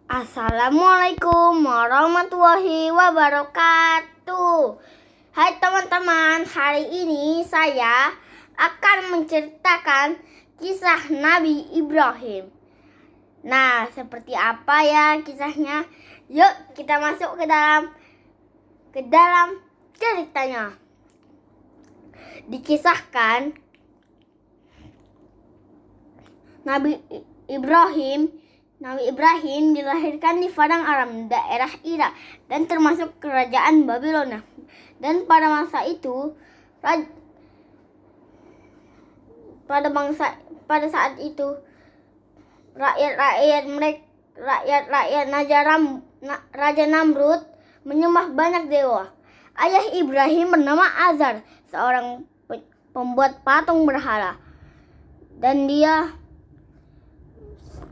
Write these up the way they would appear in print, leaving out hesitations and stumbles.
Assalamualaikum warahmatullahi wabarakatuh. Hai teman-teman, hari ini saya akan menceritakan kisah Nabi Ibrahim. Nah, seperti apa ya kisahnya? Yuk kita masuk ke dalam ceritanya. Dikisahkan Nabi Ibrahim dilahirkan di Padang Aram, daerah Irak, dan termasuk kerajaan Babilonia. Dan pada masa itu, pada saat itu, Raja Namrud menyembah banyak dewa. Ayah Ibrahim bernama Azar, seorang pembuat patung berhala, dan dia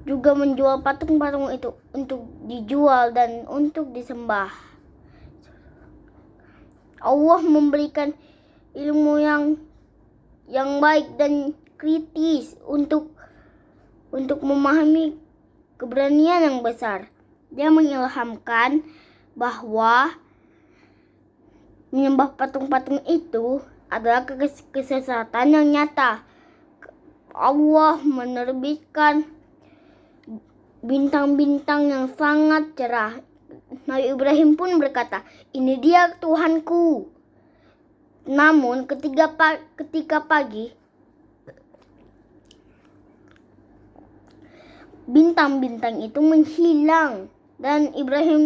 juga menjual patung-patung itu untuk dijual dan untuk disembah. Allah memberikan ilmu yang baik dan kritis untuk memahami keberanian yang besar. Dia mengilhamkan bahwa menyembah patung-patung itu adalah kesesatan yang nyata. Allah menerbitkan bintang-bintang yang sangat cerah. Nabi Ibrahim pun berkata, "Ini dia Tuhanku." Namun ketika pagi, bintang-bintang itu menghilang, dan Ibrahim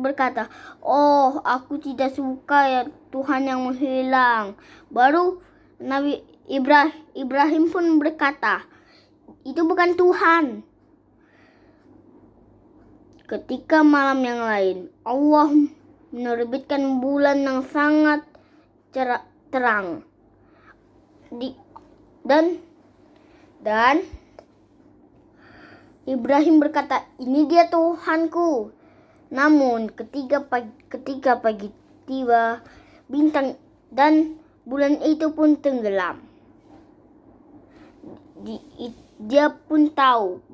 berkata, "Oh, aku tidak suka ya Tuhan yang menghilang." Baru Nabi Ibrahim pun berkata, "Itu bukan Tuhan." Ketika malam yang lain, Allah menerbitkan bulan yang sangat terang. Dan Ibrahim berkata, "Ini dia Tuhanku." Namun ketika pagi tiba, bintang dan bulan itu pun tenggelam. Dia pun tahu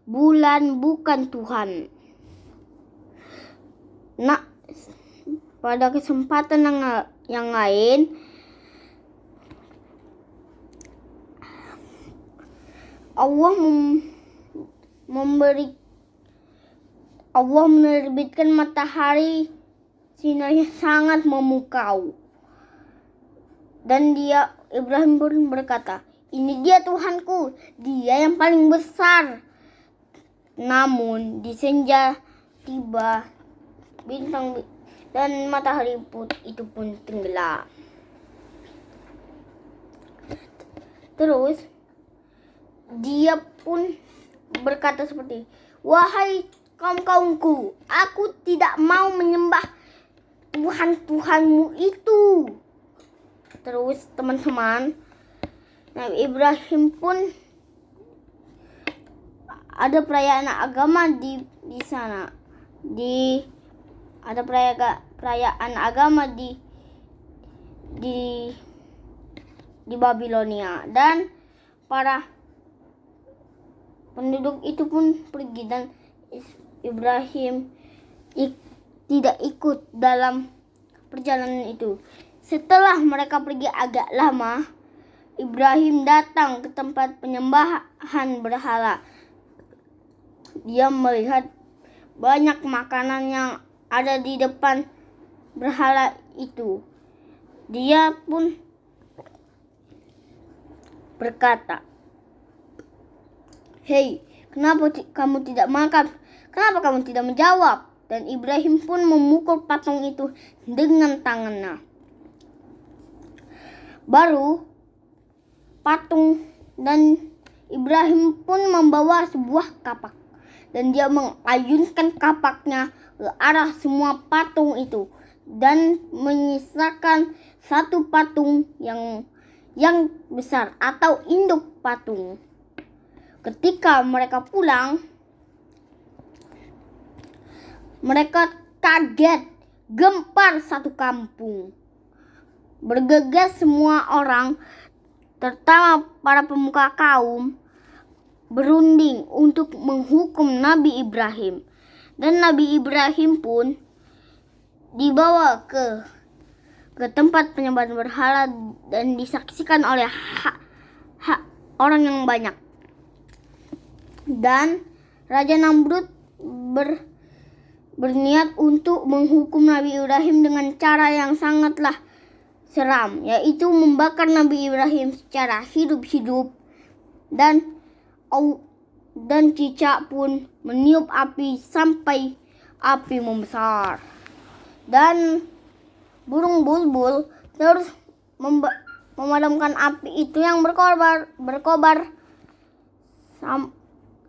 bulan bukan Tuhan. Nah, pada kesempatan yang lain, Allah menerbitkan matahari sinarnya sangat memukau. Dan Ibrahim pun berkata, "Ini dia Tuhanku, dia yang paling besar." Namun di senja tiba, bintang dan matahari itu pun tenggelam. Terus dia pun berkata seperti, "Wahai kaum-kaumku, aku tidak mau menyembah Tuhan-Tuhanmu itu." Terus teman-teman, Nabi Ibrahim pun ada perayaan agama di sana. Ada perayaan agama di Babilonia, dan para penduduk itu pun pergi, dan Ibrahim tidak ikut dalam perjalanan itu. Setelah mereka pergi agak lama, Ibrahim datang ke tempat penyembahan berhala. Dia melihat banyak makanan yang ada di depan berhala itu. Dia pun berkata, "Hei, kenapa kamu tidak makan? Kenapa kamu tidak menjawab?" Dan Ibrahim pun memukul patung itu dengan tangannya. Baru patung dan Ibrahim pun membawa sebuah kapak, dan dia mengayunkan kapaknya ke arah semua patung itu, dan menyisakan satu patung yang besar atau induk patung. Ketika mereka pulang, mereka kaget, gempar satu kampung. Bergegas semua orang, terutama para pemuka kaum, berunding untuk menghukum Nabi Ibrahim. Dan Nabi Ibrahim pun dibawa ke tempat penyembahan berhala dan disaksikan oleh orang yang banyak. Dan Raja Namrud berniat untuk menghukum Nabi Ibrahim dengan cara yang sangatlah seram, yaitu membakar Nabi Ibrahim secara hidup-hidup. Dan cicak pun meniup api sampai api membesar. Dan burung bulbul terus memadamkan api itu yang berkobar.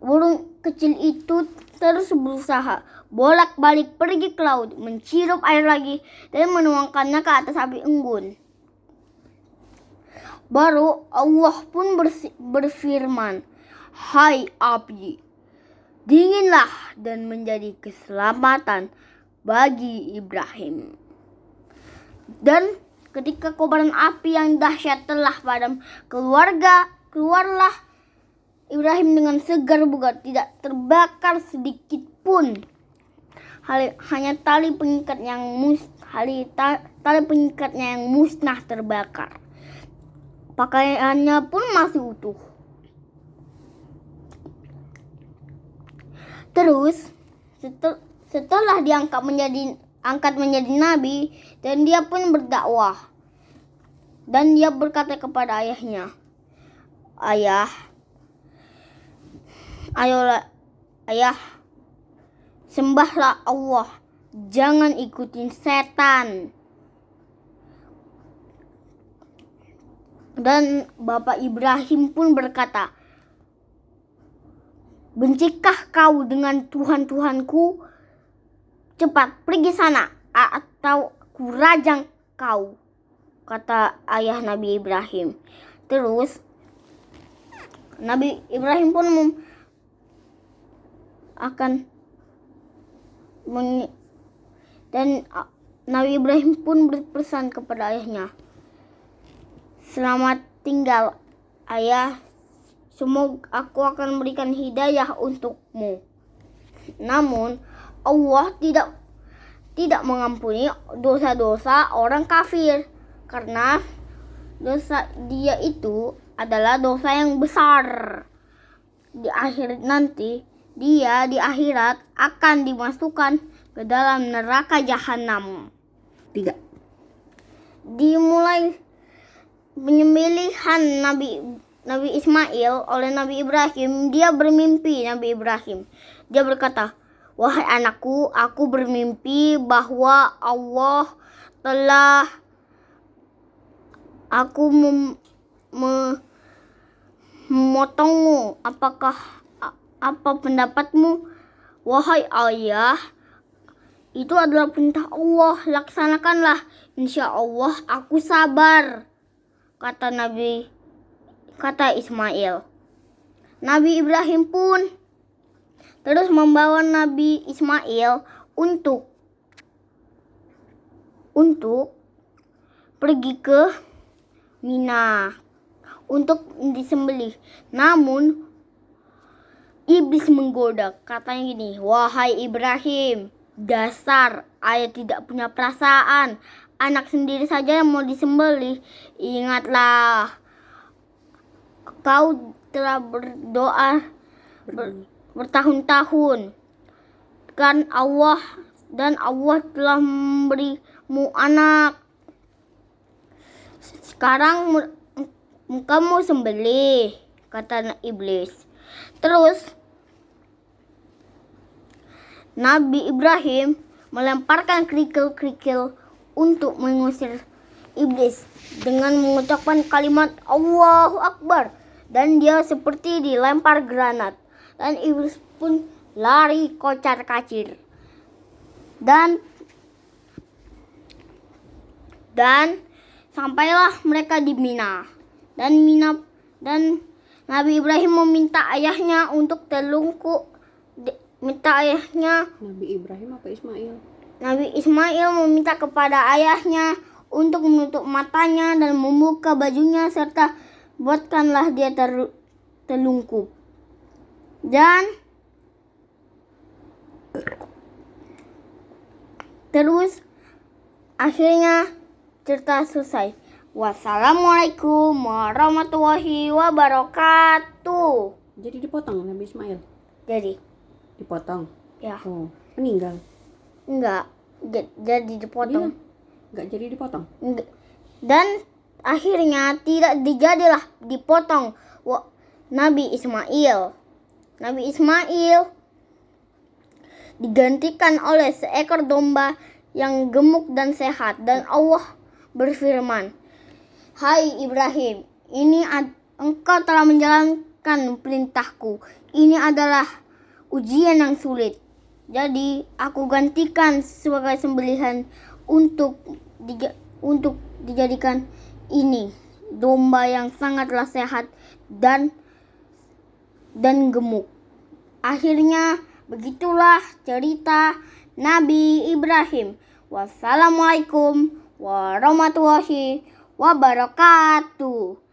Burung kecil itu terus berusaha bolak-balik pergi ke laut, mencirup air lagi dan menuangkannya ke atas api unggun. Baru Allah pun berfirman, "Hai api, dinginlah dan menjadi keselamatan bagi Ibrahim." Dan ketika kobaran api yang dahsyat telah padam, keluarlah Ibrahim dengan segar bugar, tidak terbakar sedikit pun. Hanya tali pengikatnya yang musnah terbakar. Pakaiannya pun masih utuh. Terus setelah diangkat menjadi nabi, dan dia pun berdakwah. Dan dia berkata kepada ayahnya, Ayah, sembahlah Allah, jangan ikutin setan." Dan Bapak Ibrahim pun berkata, "Bencikah kau dengan Tuhan-Tuhanku? Cepat pergi sana, atau kurajang kau," kata ayah Nabi Ibrahim. Terus Nabi Ibrahim pun Nabi Ibrahim pun berpesan kepada ayahnya, "Selamat tinggal ayah, semoga aku akan memberikan hidayah untukmu." Namun Allah tidak mengampuni dosa-dosa orang kafir, karena dosa dia itu adalah dosa yang besar. Di akhirat akan dimasukkan ke dalam neraka jahanam. 3. Dimulai penyembelihan Nabi Ismail oleh Nabi Ibrahim. Dia bermimpi, Nabi Ibrahim. Dia berkata, "Wahai anakku, aku bermimpi bahwa Allah telah memotongmu. Apa pendapatmu?" "Wahai ayah, itu adalah perintah Allah, laksanakanlah. Insya Allah aku sabar," kata Ismail. Nabi Ibrahim pun terus membawa Nabi Ismail untuk pergi ke Mina untuk disembelih. Namun iblis menggoda, katanya gini, "Wahai Ibrahim, dasar ayah tidak punya perasaan. Anak sendiri saja yang mau disembelih. Ingatlah, kau telah berdoa bertahun-tahun kan Allah telah memberimu anak. Sekarang kamu sembelih," kata iblis. Terus Nabi Ibrahim melemparkan kerikil-kerikil untuk mengusir iblis dengan mengucapkan kalimat Allahu Akbar, dan dia seperti dilempar granat, dan iblis pun lari kocar-kacir. Dan sampailah mereka di Mina. Dan Nabi Ibrahim meminta ayahnya untuk telungkup. Nabi Ibrahim apa Ismail? Nabi Ismail meminta kepada ayahnya untuk menutup matanya dan membuka bajunya serta buatkanlah dia telungkup. Dan terus akhirnya cerita selesai. Wassalamualaikum warahmatullahi wabarakatuh. Jadi dipotong Nabi Ismail. Jadi Dipotong. ya Oh, meninggal. enggak jadi dipotong. Enggak jadi dipotong. Enggak. Dan akhirnya tidak dijadilah dipotong Nabi Ismail. Nabi Ismail digantikan oleh seekor domba yang gemuk dan sehat. Dan Allah berfirman, "Hai Ibrahim, engkau telah menjalankan perintahku. Ini adalah ujian yang sulit. Jadi aku gantikan sebagai sembelihan untuk dijadikan ini domba yang sangatlah sehat dan gemuk." Akhirnya begitulah cerita Nabi Ibrahim. Wassalamualaikum warahmatullahi wabarakatuh.